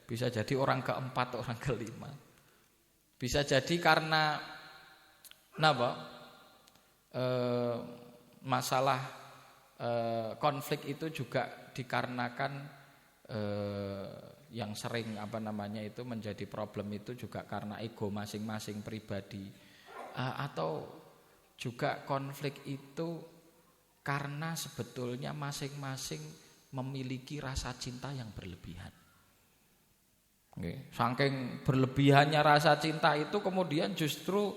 Bisa jadi orang keempat, orang kelima. Bisa jadi karena masalah konflik itu juga dikarenakan yang sering itu menjadi problem itu juga karena ego masing-masing pribadi, atau juga konflik itu karena sebetulnya masing-masing memiliki rasa cinta yang berlebihan. Saking berlebihannya rasa cinta itu kemudian justru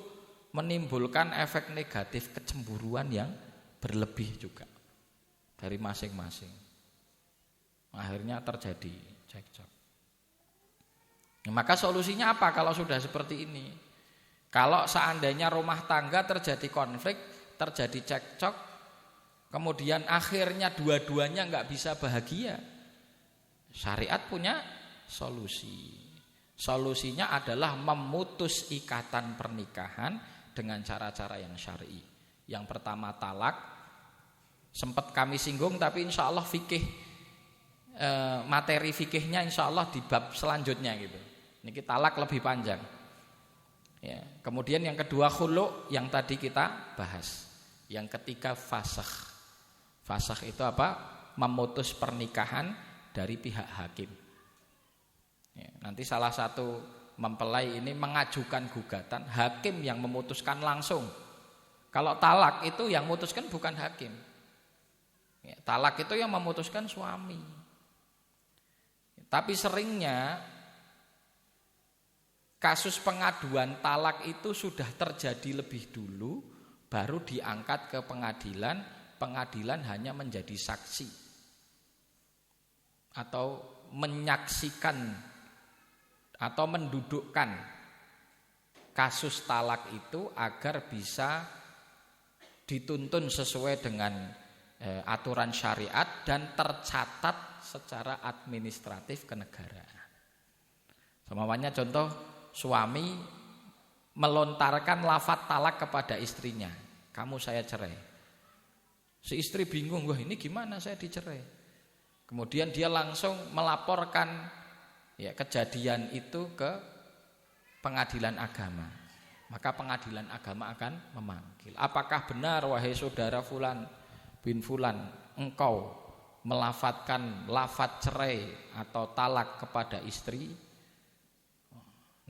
menimbulkan efek negatif, kecemburuan yang berlebih juga dari masing-masing. Akhirnya terjadi cekcok. Maka solusinya apa kalau sudah seperti ini? Kalau seandainya rumah tangga terjadi konflik, terjadi cekcok, kemudian akhirnya dua-duanya nggak bisa bahagia, syariat punya solusi. Solusinya adalah memutus ikatan pernikahan dengan cara-cara yang syar'i. Yang pertama talak, Sempat kami singgung tapi insya Allah fikih materi fikihnya insya Allah di bab selanjutnya gitu. Ini talak lebih panjang. Ya. Kemudian yang kedua khulu yang tadi kita bahas. Yang ketiga fasakh. Fasakh itu apa? Memutus pernikahan dari pihak hakim. Ya, nanti salah satu mempelai ini mengajukan gugatan, hakim yang memutuskan langsung. Kalau talak itu yang memutuskan bukan hakim. Ya, talak itu yang memutuskan suami. Tapi seringnya kasus pengaduan talak itu sudah terjadi lebih dulu, baru diangkat ke pengadilan, pengadilan hanya menjadi saksi atau menyaksikan atau mendudukkan kasus talak itu agar bisa dituntun sesuai dengan aturan syariat dan tercatat secara administratif ke negara. Semuanya contoh suami melontarkan lafaz talak kepada istrinya, kamu saya cerai. Si istri bingung, wah ini gimana saya dicerai? Kemudian dia langsung melaporkan ya kejadian itu ke pengadilan agama. Maka pengadilan agama akan memanggil. Apakah benar wahai saudara fulan bin fulan, engkau melafatkan lafaz cerai atau talak kepada istri?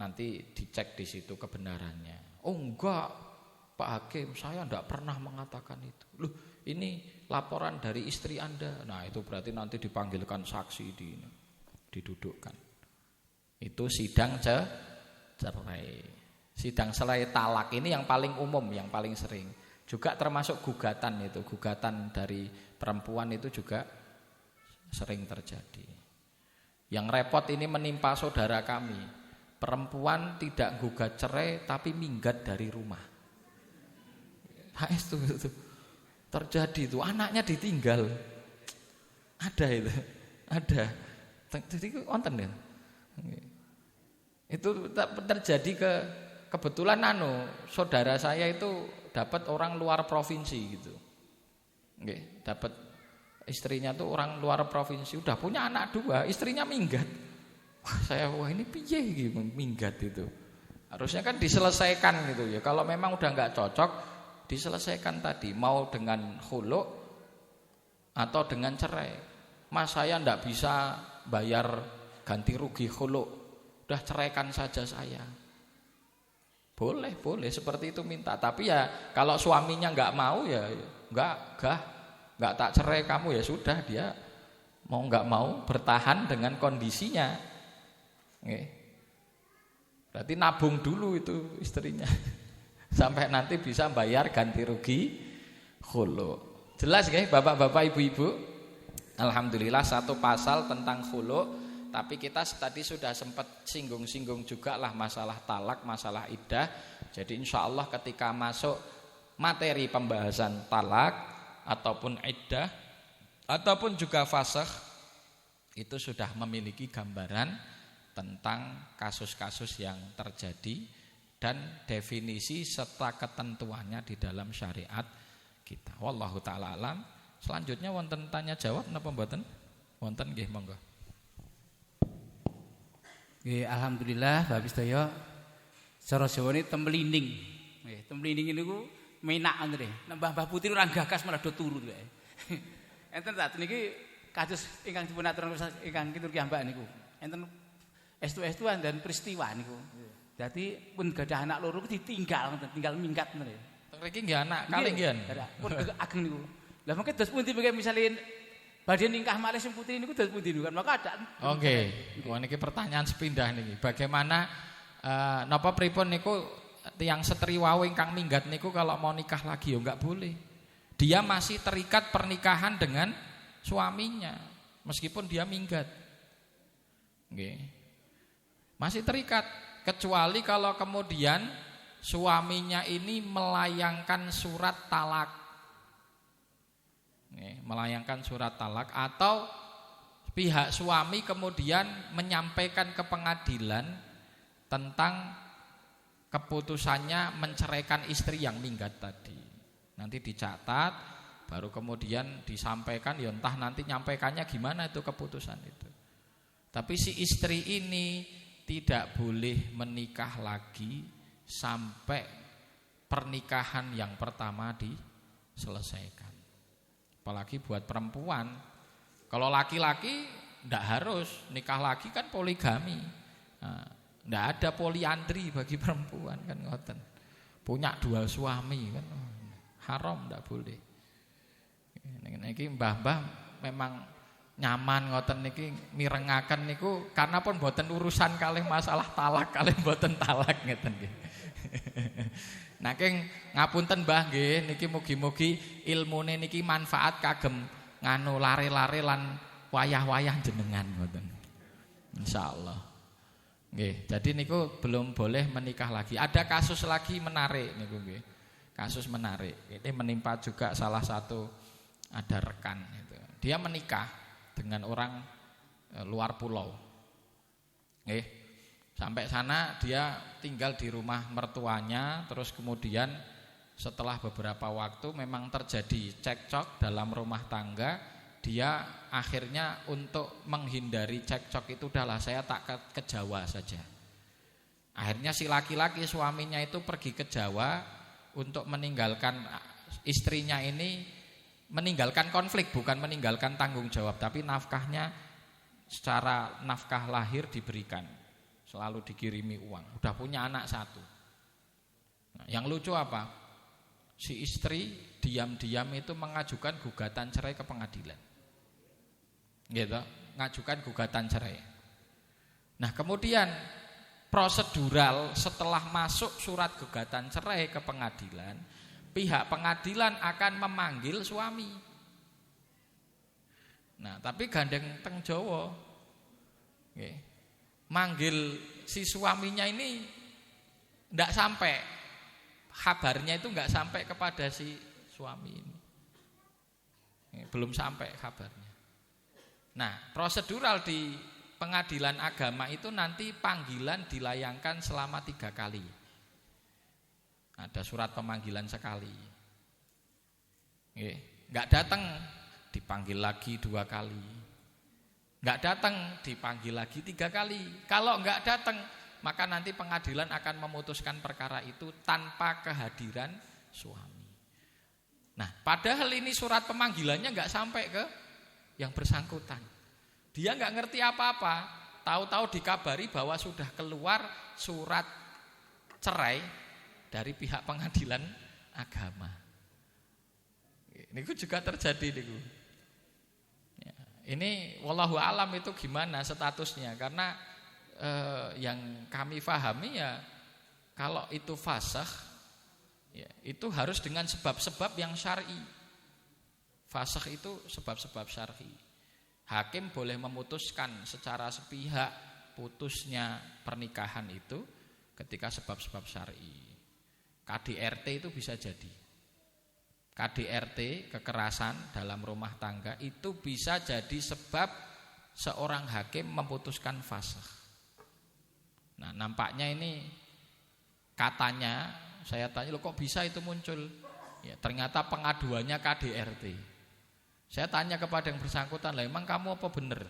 Nanti dicek di situ kebenarannya. Oh enggak, Pak Hakim, saya enggak pernah mengatakan itu. Loh, ini laporan dari istri Anda. Nah, itu berarti nanti dipanggilkan saksi didudukkan. Itu sidang cerai. Sidang cerai talak ini yang paling umum, yang paling sering. Juga termasuk gugatan itu, gugatan dari perempuan itu juga sering terjadi. Yang repot ini menimpa saudara kami. Perempuan tidak gugat cerai tapi minggat dari rumah. HS itu terjadi itu, anaknya ditinggal. Ada itu, ada. Jadi konten ya. Itu terjadi kebetulan saudara saya itu dapat orang luar provinsi gitu. Nggih, dapat istrinya tuh orang luar provinsi, udah punya anak 2, istrinya minggat. Wah ini piye gitu minggat itu. Harusnya kan diselesaikan gitu ya. Kalau memang udah enggak cocok diselesaikan tadi, mau dengan khulu atau dengan cerai. Mas saya enggak bisa bayar ganti rugi khulu. Udah ceraikan saja saya. Boleh seperti itu minta. Tapi ya kalau suaminya enggak mau ya enggak tak cerai kamu ya sudah, dia mau enggak mau bertahan dengan kondisinya. Berarti nabung dulu itu istrinya sampai nanti bisa bayar ganti rugi khulu. Jelas nggih Bapak-bapak, Ibu-ibu? Alhamdulillah satu pasal tentang khulu, tapi kita tadi sudah sempat singgung-singgung juga lah masalah talak, masalah iddah. Jadi insya Allah ketika masuk materi pembahasan talak ataupun iddah ataupun juga fasakh itu sudah memiliki gambaran tentang kasus-kasus yang terjadi dan definisi serta ketentuannya di dalam syariat kita. Wallahu taala alam. Selanjutnya wonten tanya jawab napa mboten? Wonten nggih monggo. Nggih, alhamdulillah Bapak sedaya. Cara Jawane temlining. Nggih, temlining niku menak ngoten nggih. Mbah Putri ora gagas malah do turu kae. Enten tak niki kados ingkang dipun aturaken ingkang kitur kiambak niku. Enten estu-estuan dan peristiwa niku. Dadi pun gadah anak loro ditinggal ngoten, tinggal minggat ngoten. Teng mriki nggih anak kalih nggih. Pun ageng niku. Lah mengke dos pundi mengke misale badhe ningkah malih sing putri niku dos pundi niku kan maka ada. Oke. Wah niki pertanyaan sepindah niki. Bagaimana napa pripun niku tiyang setri wau ingkang minggat niku kalau mau nikah lagi ya enggak boleh. Dia masih terikat pernikahan dengan suaminya meskipun dia minggat. Nggih. Masih terikat, kecuali kalau kemudian suaminya ini melayangkan surat talak. Melayangkan surat talak atau pihak suami kemudian menyampaikan ke pengadilan tentang keputusannya menceraikan istri yang minggat tadi. Nanti dicatat baru kemudian disampaikan, ya entah nanti nyampaikannya gimana itu keputusan itu. Tapi si istri ini tidak boleh menikah lagi sampai pernikahan yang pertama diselesaikan. Apalagi buat perempuan. Kalau laki-laki ndak harus nikah lagi, kan poligami. Ndak ada poliandri bagi perempuan kan ngoten. Punya 2 suami kan haram, ndak boleh. Niki mbah-mbah memang nyaman ngoten niki mirengaken niku karena pun boten urusan kalih masalah talak kalih boten talak ngeten nggih. Nah keng ngapunten Mbah nggih niki mugi-mugi ilmune niki manfaat kagem nganu lare-lare lan wayah-wayah jenengan ngoten. Insyaallah. Nggih, jadi niku belum boleh menikah lagi. Ada kasus lagi menarik niku nggih. Kasus menarik. Ini menimpa juga salah satu ada rekan itu. Dia menikah dengan orang luar pulau. Sampai sana dia tinggal di rumah mertuanya, terus kemudian setelah beberapa waktu memang terjadi cekcok dalam rumah tangga. Dia akhirnya untuk menghindari cekcok itu udahlah saya tak ke Jawa saja. Akhirnya si laki-laki suaminya itu pergi ke Jawa untuk meninggalkan istrinya ini, meninggalkan konflik, bukan meninggalkan tanggung jawab, tapi nafkahnya secara nafkah lahir diberikan, selalu dikirimi uang. Udah punya anak 1. Nah, yang lucu apa? Si istri diam-diam itu mengajukan gugatan cerai ke pengadilan, gitu, ngajukan gugatan cerai. Nah kemudian prosedural setelah masuk surat gugatan cerai ke pengadilan, pihak pengadilan akan memanggil suami. Nah, tapi gandeng teng Jawa, manggil si suaminya ini ndak sampai, kabarnya itu nggak sampai kepada si suami ini, belum sampai kabarnya. Nah, prosedural di pengadilan agama itu nanti panggilan dilayangkan selama 3 kali. Ada surat pemanggilan sekali. Nggak datang dipanggil lagi 2 kali. Nggak datang dipanggil lagi 3 kali. Kalau nggak datang maka nanti pengadilan akan memutuskan perkara itu tanpa kehadiran suami. Nah padahal ini surat pemanggilannya nggak sampai ke yang bersangkutan. Dia nggak ngerti apa-apa. Tahu-tahu dikabari bahwa sudah keluar surat cerai dari pihak pengadilan agama. Ini juga terjadi niku. Ya, ini wallahu alam itu gimana statusnya, karena yang kami pahami ya kalau itu fasakh ya, itu harus dengan sebab-sebab yang syar'i. Fasakh itu sebab-sebab syar'i. Hakim boleh memutuskan secara sepihak putusnya pernikahan itu ketika sebab-sebab syar'i. KDRT itu bisa jadi. KDRT, kekerasan dalam rumah tangga itu bisa jadi sebab seorang hakim memutuskan fasakh. Nah, nampaknya ini katanya saya tanya, loh kok bisa itu muncul? Ya, ternyata pengaduannya KDRT. Saya tanya kepada yang bersangkutan, lah emang kamu apa benar?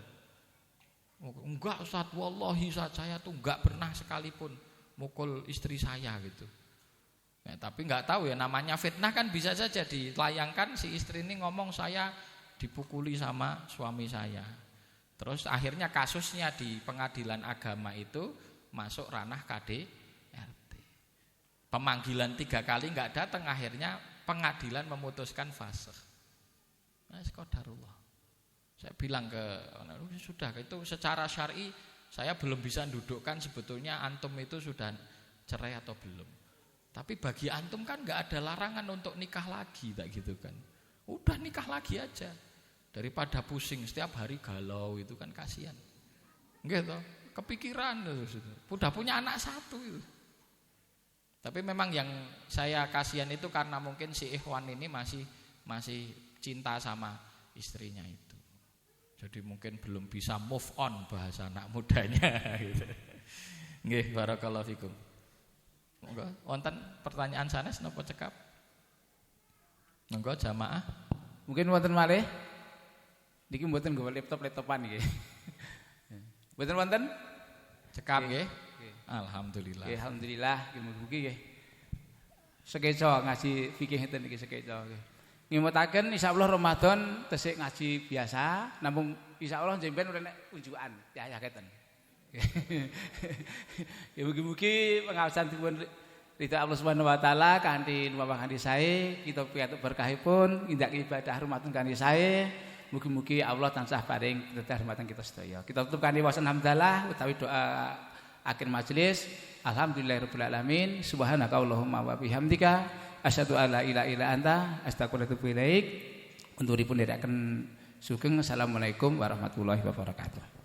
Enggak Ustaz, wallahi Ustaz, saya tuh enggak pernah sekalipun mukul istri saya gitu. Ya, tapi enggak tahu ya, namanya fitnah kan bisa saja dilayangkan si istri ini ngomong saya dipukuli sama suami saya. Terus akhirnya kasusnya di pengadilan agama itu masuk ranah KDRT. Pemanggilan 3 kali enggak datang, akhirnya pengadilan memutuskan fasakh. Nah, qadarullah. Saya bilang ke sudah itu secara syar'i saya belum bisa dudukkan sebetulnya antum itu sudah cerai atau belum. Tapi bagi antum kan enggak ada larangan untuk nikah lagi, tak gitu kan. Udah nikah lagi aja. Daripada pusing setiap hari galau itu kan kasihan. Gitu. Kepikiran udah punya anak 1 itu. Tapi memang yang saya kasihan itu karena mungkin si ikhwan ini masih cinta sama istrinya itu. Jadi mungkin belum bisa move on bahasa anak mudanya gitu. Nggih, barakallahu fikum. Monggo wonten pertanyaan sanes napa cekap? Monggo jamaah. Mungkin wonten malih. Niki mboten nggawa laptopan nggih. Mboten wonten? Cekap nggih. Alhamdulillah. Nggih, alhamdulillah mugi-mugi nggih. Sekeca ngaji fikih ngeten iki sekeca nggih. Ngimutaken insyaallah Ramadan tesih ngaji biasa, namung insyaallah jemben ora nek unjukan ya keten. Ya mugi-mugi pengawasan dipun ridha Allah Subhanahu wa taala kanthi nuwun kanthi sae, kita piyantuk berkahipun indak ibadah Ramadan kanthi sae. Mugi-mugi Allah tansah paring ketahmatan kita sedaya. Kita tutup kanthi wasan hamdalah utawi doa akhir majelis. Alhamdulillahirabbil alamin. Subhanaka Allahumma wa bihamdika asyhadu an la ilaha illa anta astaghfiruka wa atubu ilaik. Unturipun nderekaken sugeng. Assalamualaikum warahmatullahi wabarakatuh.